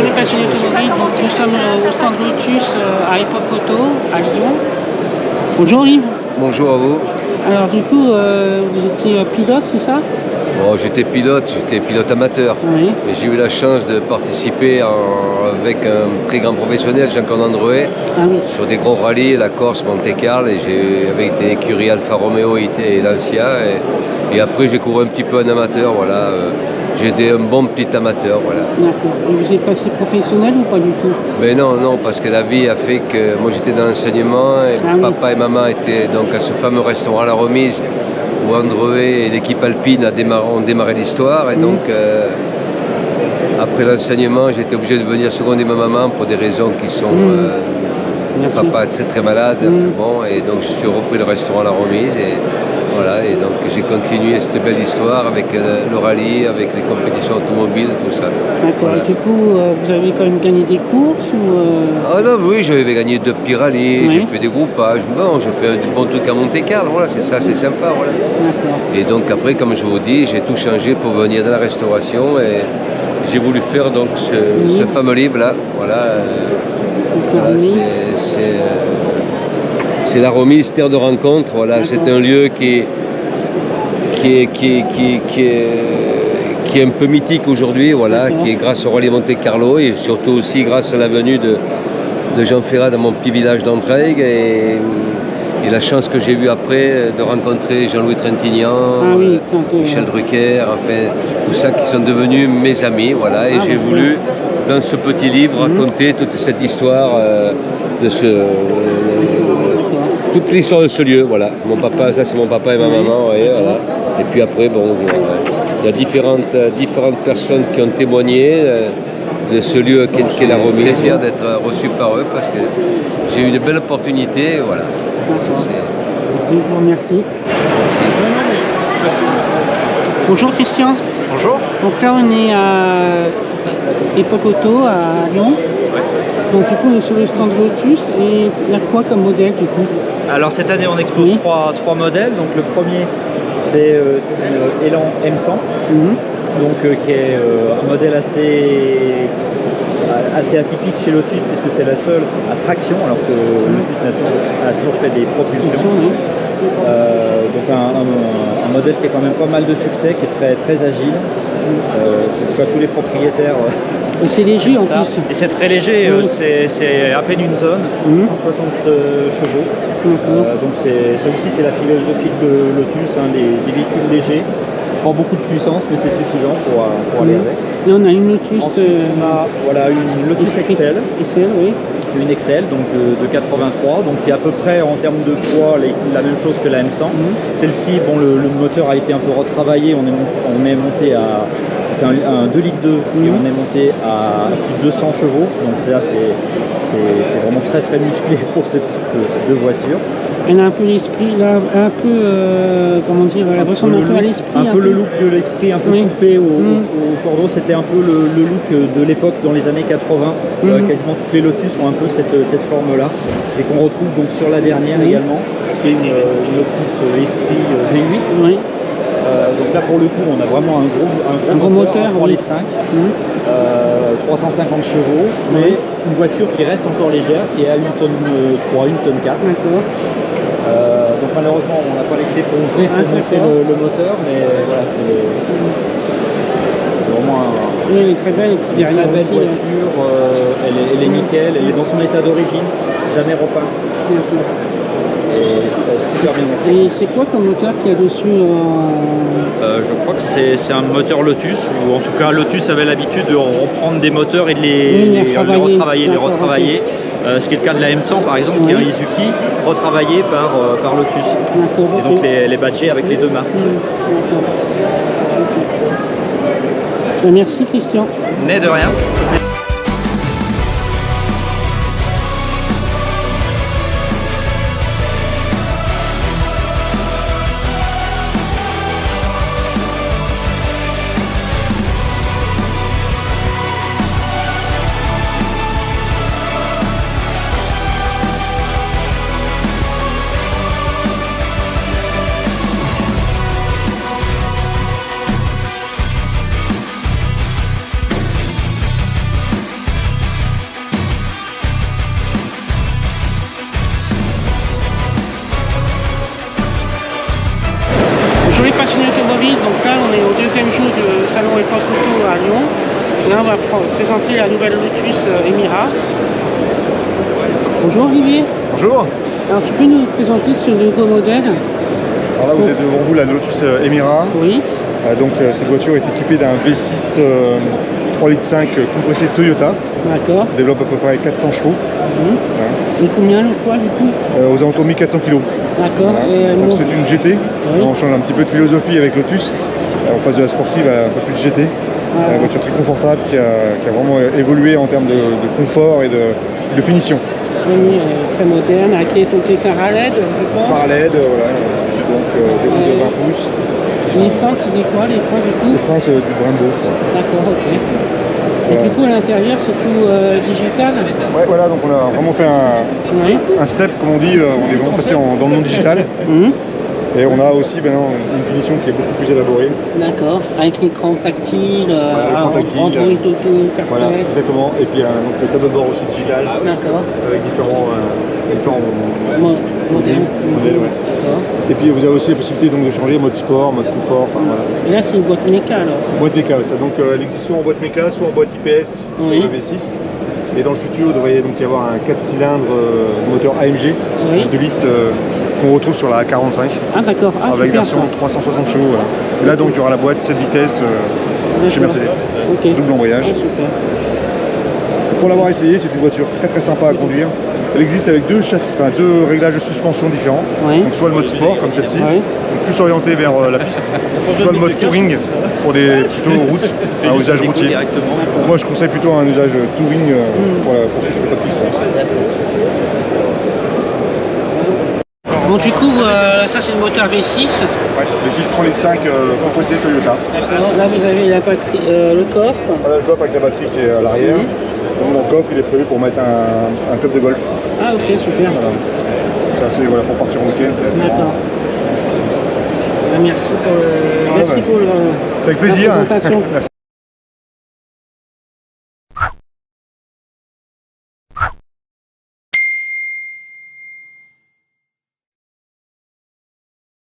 Bonjour les passionnés d'automobile, donc nous sommes au stand Lotus à Époque Auto à Lyon. Bonjour Yves. Bonjour à vous. Alors du coup, vous étiez pilote, c'est ça? Bon, j'étais pilote amateur. Oui. Et j'ai eu la chance de participer avec un très grand professionnel, Jean-Claude Andreuet, Ah oui. sur des gros rallyes, la Corse, Monte-Carlo, et avec des écuries Alfa Romeo et Lancia. Et après, j'ai couru un petit peu en amateur, voilà. J'étais un bon petit amateur, voilà. D'accord. Et vous êtes passé professionnel ou pas du tout? Mais non, parce que la vie a fait que moi j'étais dans l'enseignement et papa et maman étaient donc à ce fameux restaurant à la Remise où Andreuet et l'équipe alpine ont démarré l'histoire. Et donc, après l'enseignement, j'étais obligé de venir seconder ma maman pour des raisons qui sont... papa est très très malade, bon, et donc je suis repris le restaurant à la Remise. Et voilà, et donc j'ai continué cette belle histoire avec le rallye, avec les compétitions automobiles, tout ça. D'accord. Voilà. Et du coup, vous avez quand même gagné des courses ou Ah non, oui, j'avais gagné 2 petits rallyes, j'ai fait des groupages, bon, je fais du bon truc à Monte-Carlo, voilà, c'est ça, c'est sympa, voilà. D'accord. Et donc après, comme je vous dis, j'ai tout changé pour venir dans la restauration et j'ai voulu faire donc ce fameux livre-là, voilà. Voilà, c'est la Remise, terre de rencontre, voilà, c'est un lieu qui est un peu mythique aujourd'hui, voilà, qui est grâce au rallye Monte-Carlo et surtout aussi grâce à la venue de Jean Ferrat dans mon petit village d'Entraigues et la chance que j'ai eue après de rencontrer Jean-Louis Trintignant, Michel Drucker, enfin tout ça qui sont devenus mes amis, voilà, et j'ai voulu dans ce petit livre raconter toute cette histoire toute l'histoire de ce lieu, voilà. Mon papa, ça c'est mon papa et ma maman, voyez, voilà. Et puis après, bon, il y a différentes personnes qui ont témoigné de ce lieu qu'est la Remise. Je suis fier d'être reçu par eux parce que j'ai eu une belle opportunité, voilà. Je vous remercie. Merci. Bonjour Christian. Bonjour. Donc là on est à Époque Auto à Lyon. Donc du coup on est sur le stand Lotus et il y a quoi comme modèle du coup? Alors cette année on expose trois modèles. Donc le premier c'est Elan M100, qui est un modèle assez atypique chez Lotus puisque c'est la seule à traction alors que Lotus a toujours fait des propulsions. Donc un modèle qui a quand même pas mal de succès, qui est très, très agile. Tous les propriétaires. Et c'est léger en plus. Et c'est très léger, c'est à peine une tonne, 160 chevaux. Donc ça aussi c'est la philosophie de Lotus, des véhicules légers. Pas beaucoup de puissance mais c'est suffisant pour aller avec. Et on a une Lotus. On a une Lotus Excel. Oui. Une Excel donc de 83, donc qui est à peu près en termes de poids la même chose que la M100. Celle-ci, bon, le moteur a été un peu retravaillé, on est monté à... C'est un 2 litres 2 et on est monté à plus de 200 chevaux, donc là c'est vraiment très très musclé pour ce type de voiture. Elle a un peu l'esprit, comment dire, elle ressemble un peu à l'esprit. Un peu le look de l'esprit, un peu coupé au cordeau, c'était un peu le look de l'époque dans les années 80. Quasiment toutes les Lotus ont un peu cette forme-là et qu'on retrouve donc sur la dernière également, qui est une Lotus Esprit V8. Donc là pour le coup on a vraiment un gros moteur, 3 litres 5, 350 chevaux, mais une voiture qui reste encore légère, qui est à 1 tonne 3, 1 tonne 4. Donc malheureusement on n'a pas les clés pour ouvrir pour montrer le moteur, mais voilà c'est vraiment elle est très belle, une très belle voiture, elle est nickel, elle est dans son état d'origine, jamais repeinte. Super bien. Et c'est quoi comme moteur qu'il y a dessus Je crois que c'est un moteur Lotus, ou en tout cas Lotus avait l'habitude de reprendre des moteurs et de les retravailler. Ce qui est le cas de la M100 par exemple, qui est un Izuki retravaillé par Lotus. Et donc les badgés avec les deux marques. Merci Christian. N'est de rien. Bonjour les passionnés automobiles, donc là on est au deuxième jour du salon Époque Auto à Lyon. Là on va présenter la nouvelle Lotus Emira. Bonjour Olivier. Bonjour. Alors tu peux nous présenter ce nouveau modèle? Alors là vous êtes devant vous la Lotus Emira. Oui. Donc cette voiture est équipée d'un V6 3,5 litres compressé Toyota. D'accord. Développe à peu près 400 chevaux. Et combien le poids du coup? Aux alentours de 1400 kg. D'accord. Donc c'est une GT. On change un petit peu de philosophie avec Lotus. On passe de la sportive à un peu plus GT. Une voiture très confortable qui a vraiment évolué en termes de confort et de finition. Oui, très moderne, avec les phares à LED, je pense. Phare à LED, voilà. Donc des roues de 20 pouces. Les freins, c'est des quoi les freins du coup? Les freins, c'est du Brembo, je crois. D'accord, ok. Et du coup, à l'intérieur, c'est tout digital? Ouais, voilà, donc on a vraiment fait un step, comme on dit, on est vraiment passé dans le monde digital. Et on a aussi maintenant une finition qui est beaucoup plus élaborée. D'accord, avec l'écran tactile, l'écran tactile, Android Auto, CarPlay. Voilà, exactement. Et puis donc, le tableau de bord aussi digital. D'accord. Avec différents Modèles. Ouais. D'accord. Et puis vous avez aussi la possibilité donc, de changer mode sport, mode confort. Enfin, voilà. Et là, c'est une boîte méca alors? Boîte méca, ça. Donc elle existe soit en boîte méca, soit en boîte IPS sur le V6. Et dans le futur, il devrait donc y avoir un 4 cylindres moteur AMG 2 litres qu'on retrouve sur la A45. Ah d'accord, avec version 360 chevaux. Voilà. Et là donc il y aura la boîte 7 vitesses chez Mercedes. Double embrayage. Super. Pour l'avoir essayé, c'est une voiture très très sympa à conduire. Elle existe avec deux réglages de suspension différents. Donc soit le mode sport comme celle-ci, plus orienté vers la piste, soit le mode touring pour des plutôt routes, un usage routier. Moi je conseille plutôt un usage touring pour ceux qui ne font pas de piste. Bon du coup, ça c'est le moteur V6. Ouais, V6 3,5 litres compressé Toyota. D'accord, là vous avez la batterie, le coffre. Voilà le coffre avec la batterie qui est à l'arrière. Donc mon coffre il est prévu pour mettre un club de golf. Ah ok, super. Voilà. C'est assez, voilà, pour partir en week-end, c'est assez D'accord. Merci pour, c'est avec plaisir. la présentation.